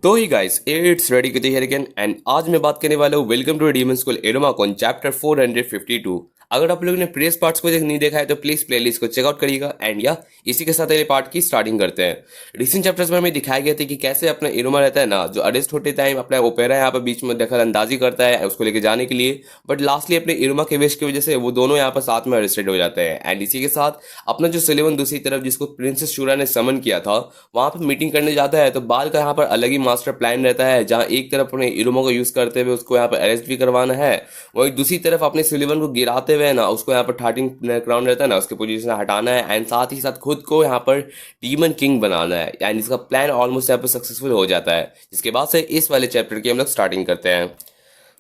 तो hi guys it's ready kitty here again and आज मैं बात करने वाला हूँ वेलकम टू डीमन स्कूल एरोमाकॉन चैप्टर 452। अगर आप लोगों ने प्रीवियस पार्ट्स को नहीं देखा है तो प्लीज प्लेलिस्ट को चेकआउट करिएगा एंड या इसी के साथ अगले पार्ट की स्टार्टिंग करते हैं। रिसेंट चैप्टर्स में हमें दिखाया गया था कि कैसे अपना इरोमा रहता है ना जो अरेस्ट होते टाइम अपना ओपेरा यहाँ पर बीच में दखल अंदाजी करता है उसको लेके जाने के लिए, बट लास्टली अपने इरोमा के विश की वजह से वो दोनों यहाँ पर साथ में अरेस्टेड हो जाते हैं। एंड इसी के साथ अपना जो सुलेवन दूसरी तरफ जिसको प्रिंसेस शूरा ने समन किया था वहां पर मीटिंग करने जाता है तो बाल का यहाँ पर अलग ही मास्टर प्लान रहता है जहां एक तरफ अपने इरोमा को यूज करते हुए उसको यहाँ पर अरेस्ट भी करवाना है, वहीं दूसरी तरफ अपने सुलेवन को गिराते हुए ना उसको यहाँ पर 13 क्राउन रहता है ना उसके पोजीशन हटाना है एंड साथ ही साथ खुद को यहाँ पर डीमन किंग बनाना है। एंड इसका प्लान ऑलमोस्ट यहाँ पर सक्सेसफुल हो जाता है जिसके बाद से इस वाले चैप्टर की हम लोग स्टार्टिंग करते हैं।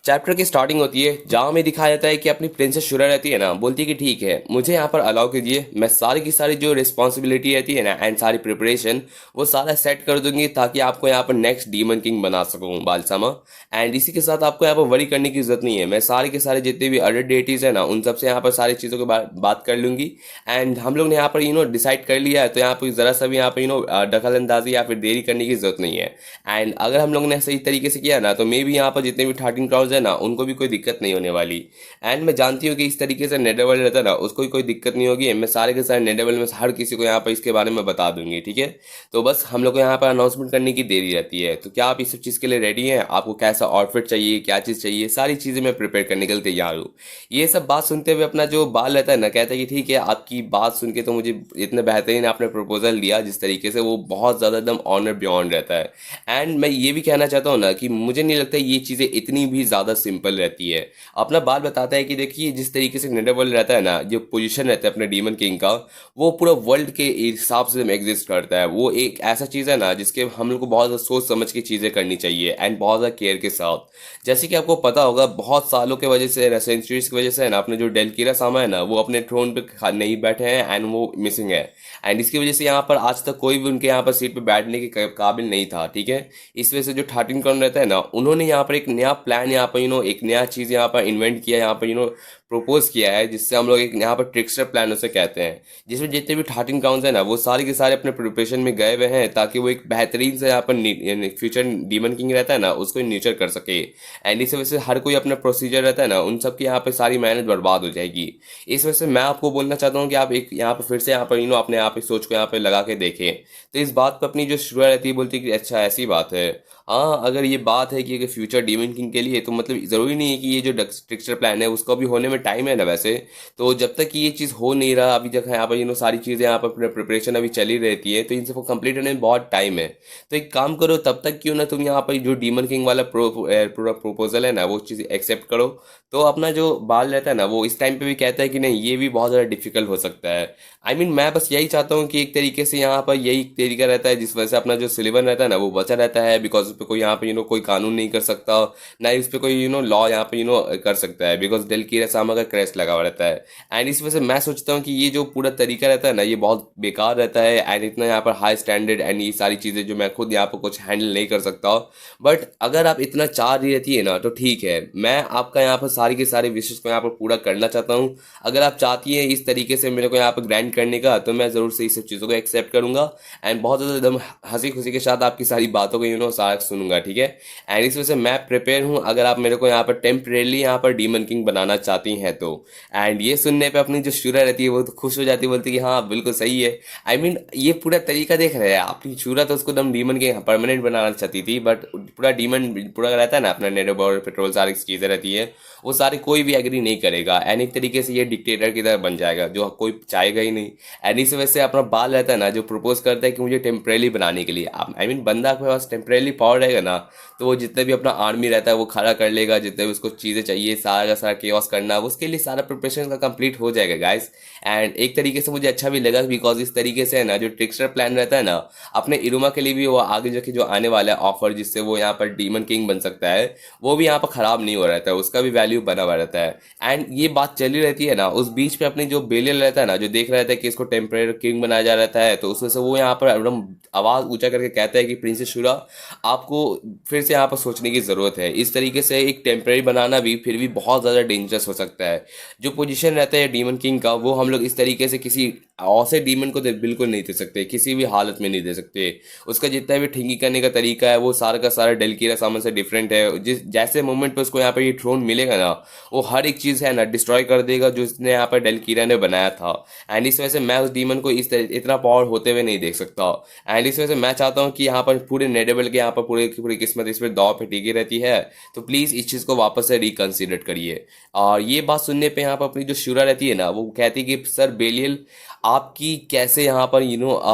चैप्टर की स्टार्टिंग होती है जहाँ में दिखाया जाता है कि अपनी प्रिंसेस शुरा रहती है ना, बोलती है कि ठीक है मुझे यहाँ पर अलाउ कीजिए, मैं सारी की सारी जो रिस्पॉन्सिबिलिटी रहती है ना एंड सारी प्रिपरेशन वो सारा सेट कर दूंगी ताकि आपको यहाँ पर नेक्स्ट डीमन किंग बना सकूँ बालसामा। एंड इसी के साथ आपको यहाँ पर वरी करने की जरूरत नहीं है, मैं सारे के सारे जितने भी अदर डेटीज है ना उन सबसे यहाँ पर सारी चीज़ों की बात कर लूंगी। एंड हम लोग ने यहाँ पर डिसाइड कर लिया है तो यहाँ पर ज़रा सा भी यहाँ पर दखल अंदाजी या फिर देरी करने की जरूरत नहीं है। एंड अगर हम लोग ने सही तरीके से किया ना तो मे भी यहाँ पर जितने भी 13 है ना उनको भी कोई दिक्कत नहीं होने वाली। एंड मैं जानती हूँ कि इस तरीके से नेटरवर्ल्ड रहता है ना उसको भी कोई दिक्कत नहीं होगी, मैं सारे के सारे नेटरवर्ल्ड में हर किसी को यहाँ पर इसके बारे में बता दूंगी। ठीक है, तो बस हम लोग को यहाँ पर अनाउंसमेंट करने की देरी रहती है। तो क्या आप इस सब चीज़ के लिए रेडी हैं? आपको कैसा आउटफिट चाहिए, क्या चीज़ चाहिए, सारी चीज़ें मैं प्रिपेयर करने के लिए तैयार हूँ। ये सब बात सुनते हुए अपना जो बाल रहता है ना कहता है कि ठीक है आपकी बात सुन के तो मुझे इतना बेहतरीन आपने प्रपोजल दिया जिस तरीके से वो बहुत ज़्यादा एकदम ऑनर बियॉन्ड रहता है। एंड मैं ये भी कहना चाहता हूँ ना कि मुझे नहीं लगता ये चीज़ें इतनी भी ज़्यादा सिंपल रहती है। अपना बात बताता है कि देखिए जिस तरीके से नेटरवर्ल्ड रहता है ना, जो पोजीशन रहता है अपने डीमन किंग का वो पूरा वर्ल्ड के हिसाब से एग्जिस्ट करता है। वो एक ऐसा चीज़ है ना जिसके हम लोग को बहुत ज़्यादा सोच समझ के चीज़ें करनी चाहिए एंड बहुत ज़्यादा केयर के साथ। जैसे कि आपको पता होगा बहुत सालों के वजह से सेंचुरीज की वजह से है ना अपने जो डेलकीरा सामा है ना वो अपने थ्रोन पे नहीं बैठे हैं एंड वो मिसिंग है। एंड इसकी वजह से यहाँ पर आज तक कोई भी उनके यहाँ पर सीट पे बैठने के काबिल नहीं था। ठीक है, इस वजह से जो 13 करोड़ रहता है ना उन्होंने यहाँ पर एक नया प्लान यहाँ पर एक नया चीज़ यहाँ पर इन्वेंट किया, यहाँ पर प्रपोज किया है जिससे हम लोग एक यहाँ पर ट्रिक्स्टर प्लान उसे कहते हैं, जिसमें जितने भी 13 क्राउन्स है ना वो सारे के सारे अपने प्रिपरेशन में गए हुए हैं ताकि वो एक बेहतरीन से यहाँ पर फ्यूचर डीमन किंग रहता है ना उसको न्यूचर कर सके। एंड इस वजह से हर कोई अपना प्रोसीजर रहता है ना उन सब की यहाँ पे सारी मेहनत बर्बाद हो जाएगी। इस वजह से मैं आपको बोलना चाहता हूँ कि आप एक यहाँ पर फिर से यहाँ पर अपने आप की सोच को यहाँ पे लगा के देखें। तो इस बात पर अपनी जो शुरुआत रहती है बोलती है कि अच्छा ऐसी बात है। हाँ, अगर ये बात है कि अगर फ्यूचर डीमन किंग के लिए तो मतलब ज़रूरी नहीं है कि ये जो ट्रिक्स्टर प्लान है उसको भी होने में टाइम है ना वैसे। तो जब तक कि ये चीज़ हो नहीं रहा अभी तक यहाँ पर सारी चीज़ें यहाँ पर प्रिपरेशन अभी चली रहती है तो इन सबको कंप्लीट होने में बहुत टाइम है। तो एक काम करो तब तक क्यों ना तुम यहाँ पर जो डीमन किंग वाला पूरा प्रोपोजल है ना वो चीज़ एक्सेप्ट करो। तो अपना जो बाल रहता है ना वो इस टाइम पे भी कहता है कि नहीं ये भी बहुत ज़्यादा डिफिकल्ट हो सकता है। मैं बस यही चाहता हूँ कि एक तरीके से यहाँ पर यही तरीका रहता है जिस वजह से अपना जो सिलेबन रहता है ना वो बचा रहता है, बिकॉज उस पर कोई यहाँ पे कोई कानून नहीं कर सकता, ना ही उस पर कोई लॉ यहाँ पे कर सकता है, बिकॉज डेल की सामा का क्रेस्ट लगा हुआ रहता है। एंड इस वजह से मैं सोचता हूँ कि ये जो पूरा तरीका रहता है ना ये बहुत बेकार रहता है एंड इतना यहाँ पर हाई स्टैंडर्ड एंड ये सारी चीज़ें जो मैं खुद यहाँ पर कुछ हैंडल नहीं कर सकता। बट अगर आप इतना चाह रही रहती है ना तो ठीक है, मैं आपका यहाँ पर सारी के सारे विशेष को यहाँ पर पूरा करना चाहता हूँ। अगर आप चाहती हैं इस तरीके से मेरे को यहाँ पर ग्रैंड करने का तो मैं ज़रूर से इस सब चीज़ों को एक्सेप्ट करूँगा एंड बहुत ज़्यादा एकदम हंसी खुशी के साथ आपकी सारी बातों को सारा सुनूंगा। ठीक है, एंड इस वजह से मैं प्रिपेयर हूँ अगर आप मेरे को यहाँ पर टेम्परेली यहाँ पर डीमन किंग बनाना चाहती हैं तो। एंड ये सुनने पे अपनी जो शूरा रहती है वो तो खुश हो जाती है, बोलती है कि हाँ बिल्कुल सही है। ये पूरा तरीका देख रहे हैं अपनी शूरा तो उसको एकदम डीमन किंग परमानेंट बनाना चाहती थी, बट पूरा डीमन पूरा रहता है ना अपना नेटो पेट्रोल सारी चीज़ें रहती है वो सारे कोई भी एग्री नहीं करेगा एंड एक तरीके से ये डिक्टेटर की तरह बन जाएगा जो कोई चाहेगा ही नहीं। एंड इस वजह से अपना बाल रहता है ना जो प्रपोज करता है कि मुझे टेम्परेली बनाने के लिए आप बंदा के पास टेम्परेली पावर रहेगा ना तो वो जितना भी अपना आर्मी रहता है वो खड़ा कर लेगा, जितने भी उसको चीज़ें चाहिए सारा का सारा केओस करना उसके लिए सारा प्रिपरेशन का कंप्लीट हो जाएगा गाइस। एंड एक तरीके से मुझे अच्छा भी लगा बिकॉज इस तरीके से है ना जो ट्रिक्स्टर प्लान रहता है ना अपने इरुमा के लिए भी वो आगे जाके जो आने वाला है ऑफर जिससे वो यहाँ पर डीमन किंग बन सकता है वो भी यहाँ पर खराब नहीं हो रहता है, उसका भी वैल्यू बना हुआ रहता है। एंड ये बात चली रहती है ना उस बीच पे अपनी जो बेलियल रहता है ना जो देख रहा था कि इसको टेम्परेरी किंग बनाया जा रहता है तो उस वजह से वो यहाँ पर एकदम आवाज़ ऊंचा करके कहता है कि प्रिंसेस शूरा आपको फिर से यहाँ पर सोचने की ज़रूरत है, इस तरीके से एक टेम्परेरी बनाना भी फिर भी बहुत ज़्यादा डेंजरस हो सकता है। जो पोजीशन रहता है डीमन किंग का वो हम लोग इस तरीके से किसी औसे डीमन को बिल्कुल नहीं दे सकते, किसी भी हालत में नहीं दे सकते। उसका जितना भी ठिंगी करने का तरीका है वो सारा का सारा डेलकीरा सामान से डिफरेंट है। जिस जैसे मोमेंट पे उसको यहाँ पे ये थ्रोन मिलेगा ना, वो हर एक चीज़ है ना डिस्ट्रॉय कर देगा जो उसने यहाँ पर डेलकीरा ने बनाया था। एंड इस वजह से मैं उस डीमन को इतना पावर होते हुए नहीं देख सकता। एंड इस वजह से मैं चाहता हूँ कि यहाँ पर पूरे नेडेबल के यहाँ पर पूरी की पूरी किस्मत इस पर दाव पे टिकी रहती है। तो प्लीज़ इस चीज़ को वापस से रिकन्सिडर करिए। और ये बात सुनने पे यहाँ पर अपनी जो शुरा रहती है ना, वो कहती है कि सर बेलियल, आपकी कैसे यहाँ पर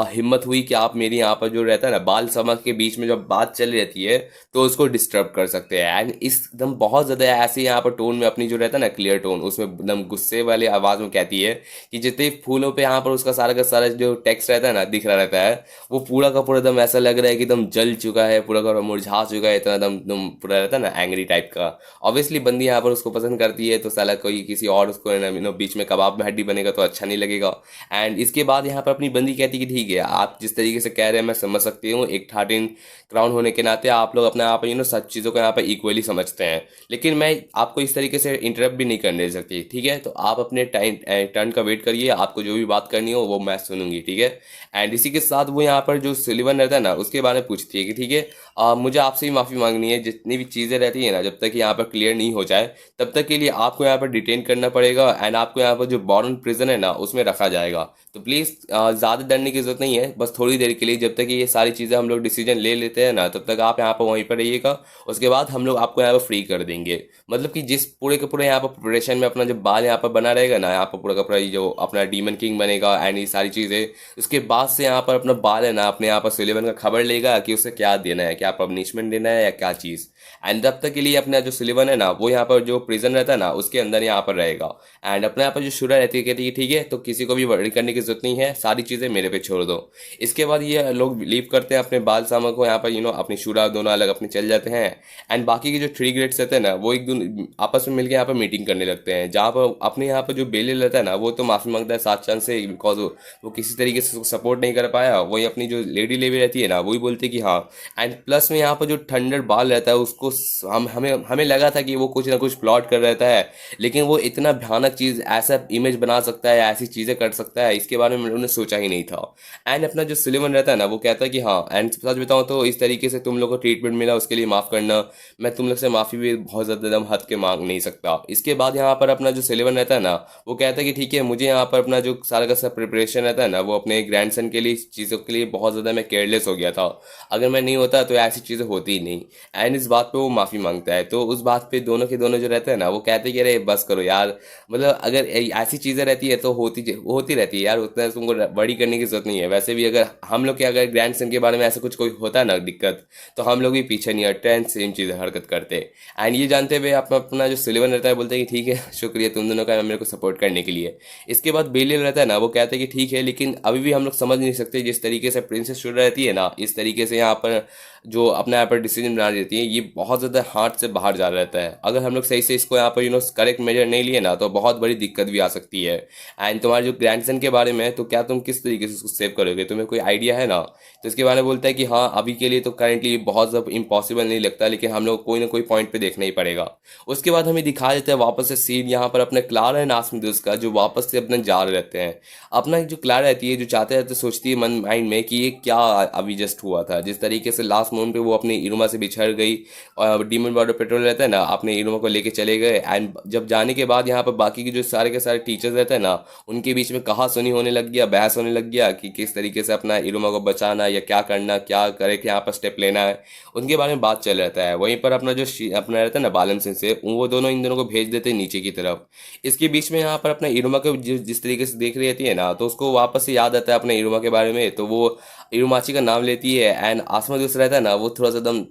हिम्मत हुई कि आप मेरी यहाँ पर जो रहता है ना बाल समाज के बीच में जब बात चल रहती है तो उसको डिस्टर्ब कर सकते हैं। एंड इस एकदम बहुत ज़्यादा ऐसे यहाँ पर टोन में अपनी जो रहता है ना क्लियर टोन, उसमें एकदम गुस्से वाली आवाज़ में कहती है कि जितने फूलों पे यहाँ पर उसका सारा का सारा जो टेक्स्ट रहता है ना दिख रहा रहता है, वो पूरा का पूरा एकदम ऐसा लग रहा है कि एकदम जल चुका है, पूरा का पूरा मुरझा चुका है, इतना एकदम एकदम पूरा रहता है ना एंग्री टाइप का। ऑब्वियसली बंदी यहाँ पर उसको पसंद करती है, तो साला कोई किसी और उसको बीच में कबाब में हड्डी बनेगा तो अच्छा नहीं लगेगा। एंड इसके बाद यहाँ पर अपनी बंदी कहती कि ठीक है, आप जिस तरीके से कह रहे हैं मैं समझ सकती हूँ, एक 13 क्राउन होने के नाते आप लोग अपने आप सब चीज़ों को यहाँ पर इक्वली समझते हैं, लेकिन मैं आपको इस तरीके से इंटरप्ट भी नहीं करने दे सकती। ठीक है, तो आप अपने टाइम टर्न का वेट करिए, आपको जो भी बात करनी हो वो मैं सुनूंगी। ठीक है। एंड इसी के साथ वो यहाँ पर जो सुलिवन रहता है ना उसके बारे में पूछती है कि ठीक है, मुझे आपसे ही माफ़ी मांगनी है, जितनी भी चीज़ें रहती है ना जब तक यहाँ पर क्लियर नहीं हो जाए तब तक के लिए आपको यहाँ पर डिटेन करना पड़ेगा। एंड आपको यहाँ पर जो बॉर्न प्रिजन है ना उसमें रखा जाएगा। तो प्लीज़ ज़्यादा डरने की जरूरत नहीं है, बस थोड़ी देर के लिए, जब तक ये सारी चीज़ें हम लोग डिसीजन ले लेते हैं ना तब तक आप यहाँ पर वहीं पर रहिएगा। उसके बाद हम लोग आपको यहाँ पर फ्री कर देंगे। मतलब कि जिस पूरे के पूरे यहाँ पर प्रिपरेशन में अपना जो बाल यहाँ पर बना रहेगा ना, यहाँ पर पूरा का पूरा ये जो अपना डीमन किंग बनेगा एंड ये सारी चीज़ें, उसके बाद से यहाँ पर अपना बाल है ना अपने यहाँ पर सुलिवन का खबर लेगा कि उसे क्या देना है, क्या पनिशमेंट देना है या क्या चीज़। एंड तब तक के लिए अपना जो सुलिवन है ना वो यहाँ पर जो प्रिजन रहता है ना उसके अंदर यहाँ पर रहेगा। एंड अपने यहाँ पर जो शुरा रहती है कहती है ठीक है, तो किसी को भी वरी करने की जरूरत नहीं है, सारी चीज़ें मेरे पे छोड़ दो। इसके बाद ये लोग लीव करते हैं अपने बाल सामा को यहाँ पर अपनी शुरा दोनों अलग अपने चल जाते हैं। एंड बाकी के जो 3 ग्रेड्स रहते हैं ना वो एक दून आपस में मिलकर यहाँ पर मीटिंग करने लगते हैं, जहाँ पर अपने यहाँ पर जो बेलियल रहता है ना वो तो माफ़ी मांगता है 7 चांद से, बिकॉज वो किसी तरीके से सपोर्ट नहीं कर पाया। वही अपनी जो लेडी लेवी रहती है ना वही बोलती है कि हाँ। एंड प्लस में यहाँ पर जो थंडर बाल रहता है उसको हम हमें हमें लगा था कि वो कुछ ना कुछ प्लॉट कर रहता है, लेकिन वो इतना भयानक चीज़, ऐसा इमेज बना सकता है, ऐसी चीज़ें कर सकता है, इसके बारे में उन्होंने सोचा ही नहीं था। एंड अपना जो सुलेमान रहता है ना वो कहता है कि हाँ, एंड सच बताऊँ तो इस तरीके से तुम लोग को ट्रीटमेंट मिला उसके लिए माफ़ करना, मैं तुम लोग से माफ़ी भी बहुत ज़्यादा दम हद के मांग नहीं सकता। इसके बाद यहाँ पर अपना जो सुलेमान रहता है ना वो कहता है कि ठीक है, मुझे यहाँ पर अपना जो सारा का सब प्रिपरेशन रहता है ना वो अपने ग्रैंडसन के लिए चीज़ों के लिए बहुत ज़्यादा मैं केयरलेस हो गया था, अगर मैं नहीं होता तो ऐसी चीज़ें होती ही नहीं। एंड इस बात पे वो माफ़ी मांगता है। तो उस बात पे दोनों के दोनों जो रहते हैं ना वो कहते हैं कि अरे बस करो यार, मतलब अगर ऐसी चीज़ें रहती है तो होती रहती है यार, उतना तुमको बड़ी करने की जरूरत नहीं है। वैसे भी अगर हम लोग के अगर ग्रैंडसन के बारे में ऐसा कुछ कोई होता है ना दिक्कत, तो हम लोग भी पीछे नहीं हटते एंड सेम चीज़ें हरकत करते। एंड ये जानते हुए अपना जो सुलिवन रहता है बोलते हैं कि ठीक है, शुक्रिया तुम दोनों का मेरे को सपोर्ट करने के लिए। इसके बाद बेलियल रहता है ना वो कहते हैं कि ठीक है, लेकिन अभी भी हम लोग समझ नहीं सकते जिस तरीके से प्रिंसेस शुरू रहती है ना इस तरीके से यहाँ पर जो अपने यहाँ पर डिसीजन बना देती है, ये बहुत ज़्यादा हाथ से बाहर जा रहता है। अगर हम लोग सही से इसको यहाँ पर करेक्ट मेजर नहीं लिए ना तो बहुत बड़ी दिक्कत भी आ सकती है। एंड तुम्हारे जो ग्रैंडसन के बारे में, तो क्या तुम किस तरीके से उसको सेव करोगे, तुम्हें कोई आइडिया है ना? तो इसके बारे में बोलता है कि हाँ, अभी के लिए तो करेंटली बहुत ज़्यादा इम्पॉसिबल नहीं लगता, लेकिन हम लोग कोई ना कोई पॉइंट पे देखना ही पड़ेगा। उसके बाद हमें दिखा देता है वापस से सीन यहाँ पर अपने क्लारा एंड आसमिदुस का, जो वापस से अपने जा रहे रहते हैं। अपना जो क्लारा रहती है जो चाहते रहते सोचती है मन माइंड में कि ये क्या अभी जस्ट हुआ था, जिस तरीके से लास्ट मोमेंट पे वो अपनी इरुमा से बिछड़ गई और डीमन बॉर्डर पेट्रोल रहता है ना अपने इरुमा को लेके चले गए। एंड जब जाने के बाद यहाँ पर बाकी के जो सारे के सारे टीचर्स रहते हैं ना उनके बीच में कहा सुनी होने लग गया, बहस होने लग गया कि किस तरीके से अपना इरुमा को बचाना या क्या करना, क्या करे कि यहाँ पर स्टेप लेना है, उनके बारे में बात चल रहता है। वहीं पर अपना जो अपना रहता है ना बालम सिंह से, वो दोनों इन दोनों को भेज देते हैं नीचे की तरफ। इसके बीच में यहाँ पर अपना इरुमा को जिस तरीके से देख रही रहती है ना तो उसको वापस से याद आता है अपने इरुमा के बारे में, तो वो इरुमाची का नाम लेती है। एंड आसमा जो रहता है ना वो थोड़ा सा एकदम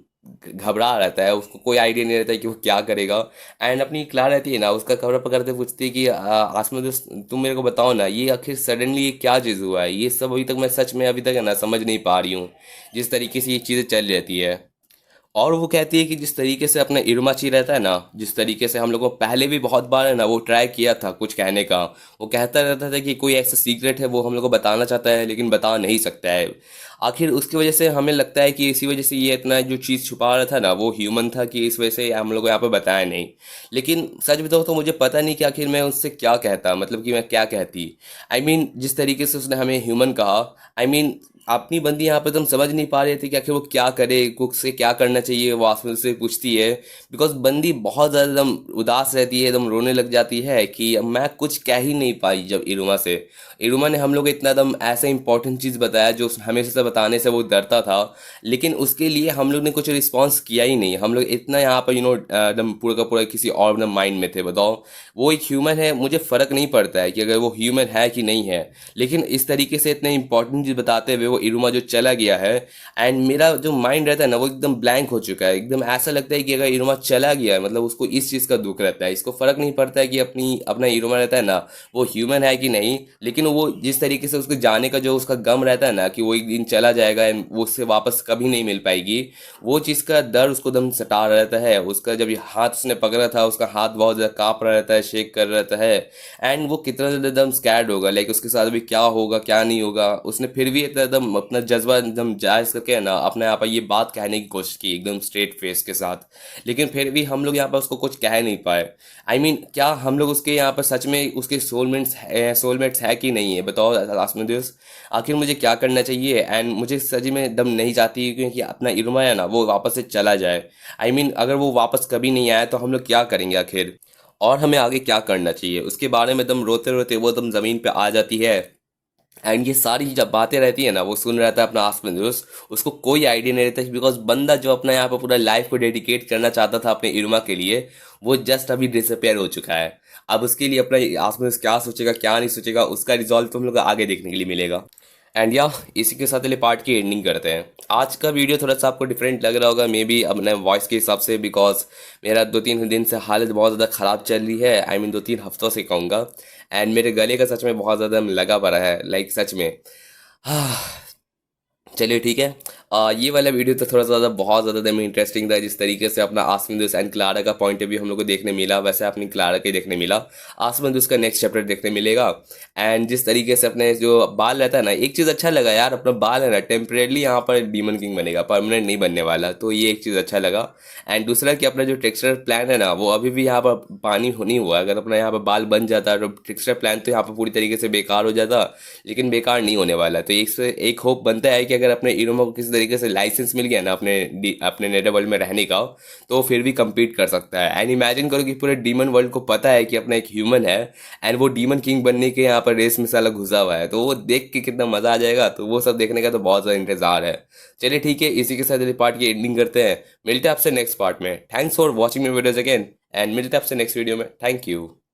घबरा रहता है, उसको कोई आइडिया नहीं रहता है कि वो क्या करेगा। एंड अपनी क्ला रहती है ना उसका कपड़ा पकड़ते पूछती है कि आसमा दोस्त तुम मेरे को बताओ ना, ये आखिर सडनली ये क्या चीज़ हुआ है, ये सब अभी तक मैं सच में अभी तक है ना समझ नहीं पा रही हूँ, जिस तरीके से ये चीज़ें चल रहती है। और वो कहती है कि जिस तरीके से अपना इरुमाची रहता है ना, जिस तरीके से हम लोगों को पहले भी बहुत बार है ना वो ट्राई किया था कुछ कहने का, वो कहता रहता था कि कोई ऐसा सीक्रेट है वो हम लोग को बताना चाहता है लेकिन बता नहीं सकता है। आखिर उसकी वजह से हमें लगता है कि इसी वजह से ये इतना जो चीज़ छुपा रहा था ना वो ह्यूमन था, कि इस वजह से हम लोग को यहाँ पे बताया नहीं। लेकिन सच बताओ तो मुझे पता नहीं कि आखिर मैं उससे क्या कहता, मतलब कि मैं क्या कहती। जिस तरीके से उसने हमें ह्यूमन कहा, अपनी बंदी यहाँ पे तुम समझ नहीं पा रहे थे कि आखिर वो क्या करे, कुक से क्या करना चाहिए, वो आसमान से पूछती है। बिकॉज बंदी बहुत ज़्यादा एकदम उदास रहती है, एकदम रोने लग जाती है कि मैं कुछ कह ही नहीं पाई जब इरुमा से। इरुमा ने हम लोग को इतना एकदम ऐसा इंपॉर्टेंट चीज़ बताया जो हमेशा से बताने से वो डरता था, लेकिन उसके लिए हम लोग ने कुछ रिस्पॉन्स किया ही नहीं। हम लोग इतना यहाँ पर एकदम पूरा का पूरा किसी और एकदम माइंड में थे। बताओ, वो एक ह्यूमन है, मुझे फ़र्क नहीं पड़ता है कि अगर वो ह्यूमन है कि नहीं है, लेकिन इस तरीके से इतने इंपॉर्टेंट चीज़ बताते हुए वो इरुमा जो चला गया है, एंड मेरा जो माइंड रहता है ना वो एकदम ब्लैंक हो चुका है। एकदम ऐसा लगता है कि अगर इरुमा चला गया है मतलब उसको इस चीज़ का दुख रहता है, इसको फ़र्क नहीं पड़ता है कि अपना इरुमा रहता है ना वो ह्यूमन है कि नहीं, लेकिन वो जिस तरीके से उसको जाने का जो उसका गम रहता है ना कि वो एक दिन चला जाएगा एंड वो उससे वापस कभी नहीं मिल पाएगी, वो चीज़ का डर उसको दम सता रहता है। उसका जब ये हाथ उसने पकड़ा था, उसका हाथ बहुत ज़्यादा काँप रहा रहता है, शेक कर रहता है, एंड वो कितना ज़्यादा एकदम स्कैर्ड होगा, लाइक उसके साथ अभी क्या होगा क्या नहीं होगा। उसने फिर भी एकदम अपना जज्बा एकदम जायज़ करके ना अपने यहाँ पर ये बात कहने की कोशिश की एकदम स्ट्रेट फेस के साथ, लेकिन फिर भी हम लोग यहाँ पर उसको कुछ कह नहीं पाए। क्या हम लोग उसके यहाँ पर सच में उसके सोलमेट्स है कि नहीं है? बताओ आसमान दिवस, आखिर मुझे क्या करना चाहिए? एंड मुझे सच में दम नहीं चाहती क्योंकि अपना इरुमा है ना वो वापस से चला जाए। अगर वो वापस कभी नहीं आया तो हम लोग क्या करेंगे आखिर, और हमें आगे क्या करना चाहिए उसके बारे में दम रोते रोते वो दम ज़मीन पे आ जाती है। एंड ये सारी जब बातें रहती है ना वो सुन रहा था अपना आसमान दोस्त, उसको कोई आइडिया नहीं रहता, बिकॉज बंदा जो अपना यहाँ पर पूरा लाइफ को डेडिकेट करना चाहता था अपने इरुमा के लिए, वो जस्ट अभी डिसअपेयर हो चुका है। अब उसके लिए अपना आसमान दोस्त क्या सोचेगा क्या नहीं सोचेगा उसका रिजॉल्व तो हम लोग को आगे देखने के लिए मिलेगा। एंड इसी के साथ वाले पार्ट की एंडिंग करते हैं। आज का वीडियो थोड़ा सा आपको डिफरेंट लग रहा होगा मे बी अपने वॉइस के हिसाब से, बिकॉज मेरा 2-3 दिन से हालत बहुत ज़्यादा ख़राब चल रही है। 2-3 हफ्तों से कहूँगा। एंड मेरे गले का सच में बहुत ज़्यादा लगा पड़ा है, लाइक सच में। चलिए ठीक है। ये वाला वीडियो तो थोड़ा ज़्यादा बहुत ज़्यादा में इंटरेस्टिंग था, जिस तरीके से अपना आसमान दोस्त एंड क्लारा का पॉइंट ऑफ व्यू हम लोग को देखने मिला, वैसे अपनी क्लारा के देखने मिला। आसमान दोस्त का नेक्स्ट चैप्टर देखने मिलेगा। एंड जिस तरीके से अपने जो बाल रहता है ना, एक चीज़ अच्छा लगा यार, अपना बाल है ना टेम्परेली यहाँ पर डीमन किंग बनेगा, परमानेंट नहीं बनने वाला, तो ये एक चीज़ अच्छा लगा। एंड दूसरा कि अपना जो टेक्सचर प्लान है ना वो अभी भी यहाँ पर पानी नहीं हुआ। अगर अपना यहाँ पर बाल बन जाता तो टेक्सचर प्लान तो यहाँ पर पूरी तरीके से बेकार हो जाता, लेकिन बेकार नहीं होने वाला। तो एक से एक होप बनता है कि अगर अपने इरोमा को किसी तरीके से लाइसेंस मिल गया ना अपने नेदर वर्ल्ड में रहने का, तो फिर भी compete कर सकता है। एंड इमेजिन करो कि पूरे डीमन वर्ल्ड को पता है कि अपना एक ह्यूमन है एंड वो डीमन किंग बनने के यहाँ पर रेस में साला घुसा हुआ है, तो वो देख के कितना मजा आ जाएगा। तो वो सब देखने का तो बहुत ज़्यादा इंतजार है। चलिए ठीक है, इसी के साथ पार्ट की एंडिंग करते हैं। मिलते हैं आपसे नेक्स्ट पार्ट में। Thanks for watching my videos again, and मिलते हैं आपसे नेक्स्ट वीडियो में। Thank you.